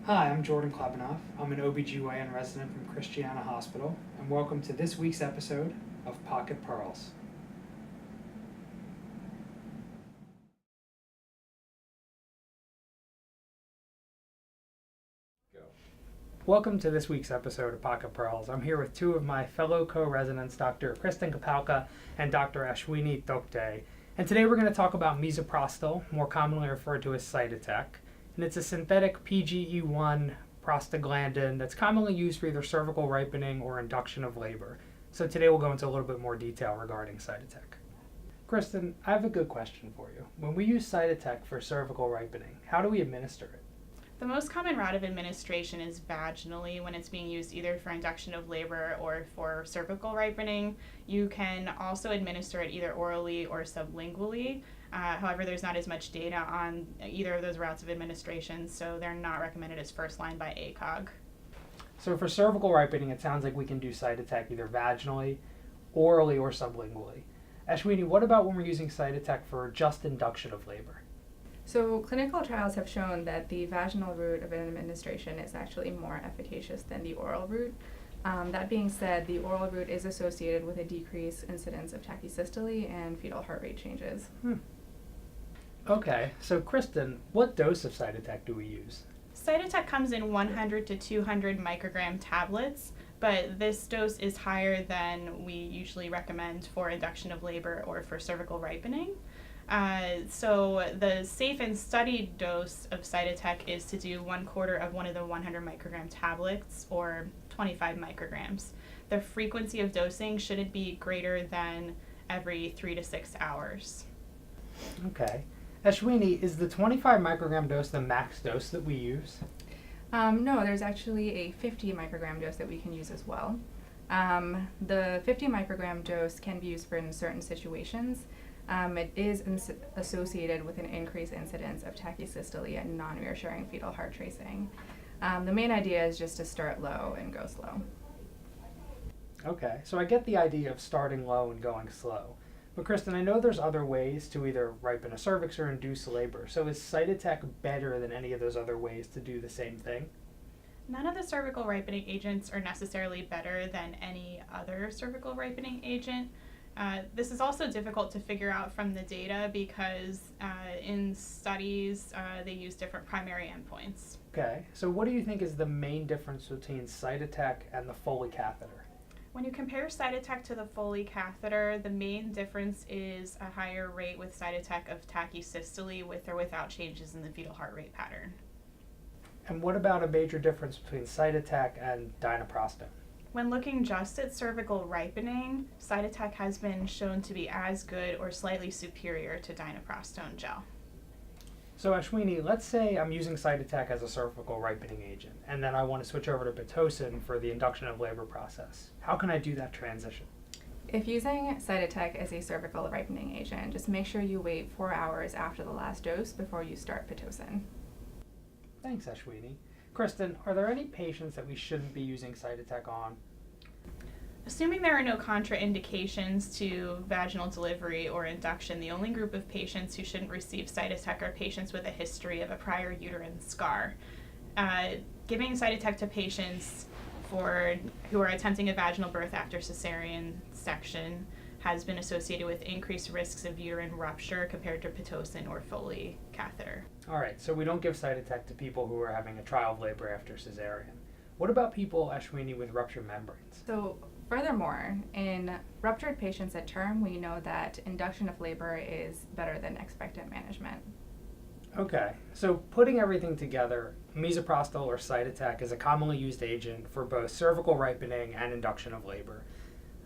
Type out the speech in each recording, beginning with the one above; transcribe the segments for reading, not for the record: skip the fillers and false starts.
Hi, I'm Jordan Klebanoff. I'm an OBGYN resident from Christiana Hospital, and welcome to this week's episode of Pocket Pearls. Welcome to this week's episode of Pocket Pearls. I'm here with two of my fellow co-residents, Dr. Kristen Kapalka and Dr. Ashwini Tokde. And today we're going to talk about misoprostol, more commonly referred to as Cytotec. And it's a synthetic PGE1 prostaglandin that's commonly used for either cervical ripening or induction of labor. So today we'll go into a little bit more detail regarding Cytotec. Kristen, I have a good question for you. When we use Cytotec for cervical ripening, how do we administer it? The most common route of administration is vaginally when it's being used either for induction of labor or for cervical ripening. You can also administer it either orally or sublingually. However, there's not as much data on either of those routes of administration, so they're not recommended as first line by ACOG. So for cervical ripening, it sounds like we can do Cytotec either vaginally, orally, or sublingually. Ashwini, what about when we're using Cytotec for just induction of labor? So clinical trials have shown that the vaginal route of administration is actually more efficacious than the oral route. That being said, the oral route is associated with a decreased incidence of tachysystole and fetal heart rate changes. Okay, so Kristen, what dose of Cytotec do we use? Cytotec comes in 100 to 200 microgram tablets, but this dose is higher than we usually recommend for induction of labor or for cervical ripening. So the safe and studied dose of Cytotec is to do 1/4 of one of the 100 microgram tablets, or 25 micrograms. The frequency of dosing shouldn't be greater than every 3 to 6 hours. Okay. Ashwini, is the 25 microgram dose the max dose that we use? No, there's actually a 50 microgram dose that we can use as well. The 50 microgram dose can be used for in certain situations. It is associated with an increased incidence of tachysystole and non-reassuring fetal heart tracing. The main idea is just to start low and go slow. Okay, so I get the idea of starting low and going slow. But Kristen, I know there's other ways to either ripen a cervix or induce labor. So is Cytotec better than any of those other ways to do the same thing? None of the cervical ripening agents are necessarily better than any other cervical ripening agent. This is also difficult to figure out from the data because in studies they use different primary endpoints. Okay, so what do you think is the main difference between Cytotec and the Foley catheter? When you compare Cytotec to the Foley catheter, the main difference is a higher rate with Cytotec of tachysystole with or without changes in the fetal heart rate pattern. And what about a major difference between Cytotec and dinoprostone? When looking just at cervical ripening, Cytotec has been shown to be as good or slightly superior to dinoprostone gel. So Ashwini, let's say I'm using Cytotec as a cervical ripening agent, and then I want to switch over to Pitocin for the induction of labor process. How can I do that transition? If using Cytotec as a cervical ripening agent, just make sure you wait 4 hours after the last dose before you start Pitocin. Thanks, Ashwini. Kristen, are there any patients that we shouldn't be using Cytotec on? Assuming there are no contraindications to vaginal delivery or induction, the only group of patients who shouldn't receive Cytotec are patients with a history of a prior uterine scar. Giving Cytotec to patients who are attempting a vaginal birth after cesarean section has been associated with increased risks of uterine rupture compared to Pitocin or Foley catheter. All right, so we don't give Cytotec to people who are having a trial of labor after cesarean. What about people, Ashwini, with ruptured membranes? So furthermore, in ruptured patients at term, we know that induction of labor is better than expectant management. Okay, so putting everything together, misoprostol or Cytotec is a commonly used agent for both cervical ripening and induction of labor.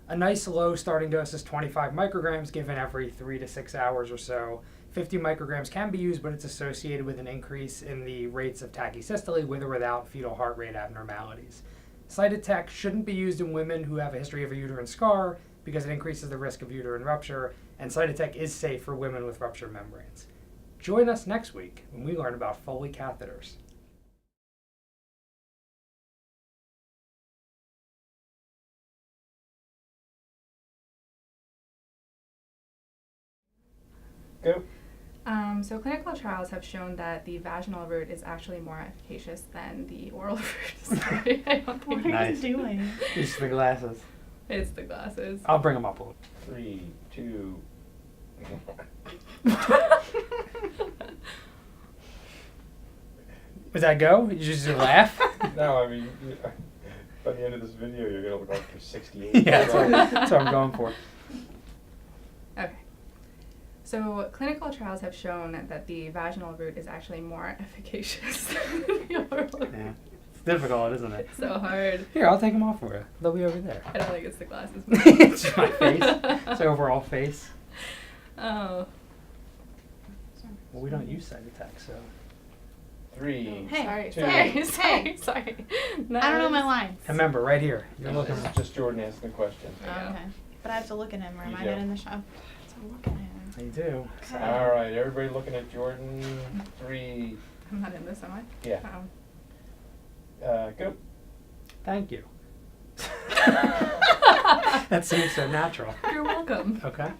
A nice low starting dose is 25 micrograms given every 3 to 6 hours or so. 50 micrograms can be used, but it's associated with an increase in the rates of tachysystole with or without fetal heart rate abnormalities. Cytotec shouldn't be used in women who have a history of a uterine scar because it increases the risk of uterine rupture, and Cytotec is safe for women with ruptured membranes. Join us next week when we learn about Foley catheters. Go. So clinical trials have shown that the vaginal route is actually more efficacious than the oral route. Sorry, I don't What think are Nice. you doing? It's the glasses. it's the glasses. I'll bring them up a little. 3, 2. Was that go? You just laugh? No, I mean, by the end of this video, you're gonna look like you're 68. Yeah, that's what I'm going for. Okay. So clinical trials have shown that the vaginal route is actually more efficacious than the oral route. Yeah. It's difficult, isn't it? It's so hard. Here, I'll take them off for you. They'll be over there. I don't think it's the glasses. It's just my face. It's overall face. Oh. Well, we don't use side attack, so. 3. Hey, sorry, two. sorry, Hey. sorry. I don't know my lines. And remember, right here. You're looking. This is just Jordan asking the question. Oh, okay. But I have to look at him, or am You I do. not in the show? So look at him. You do. Okay. All right, everybody looking at Jordan. 3. I'm not in this, am I? Yeah. Go. Thank you. That seems so natural. You're welcome. Okay.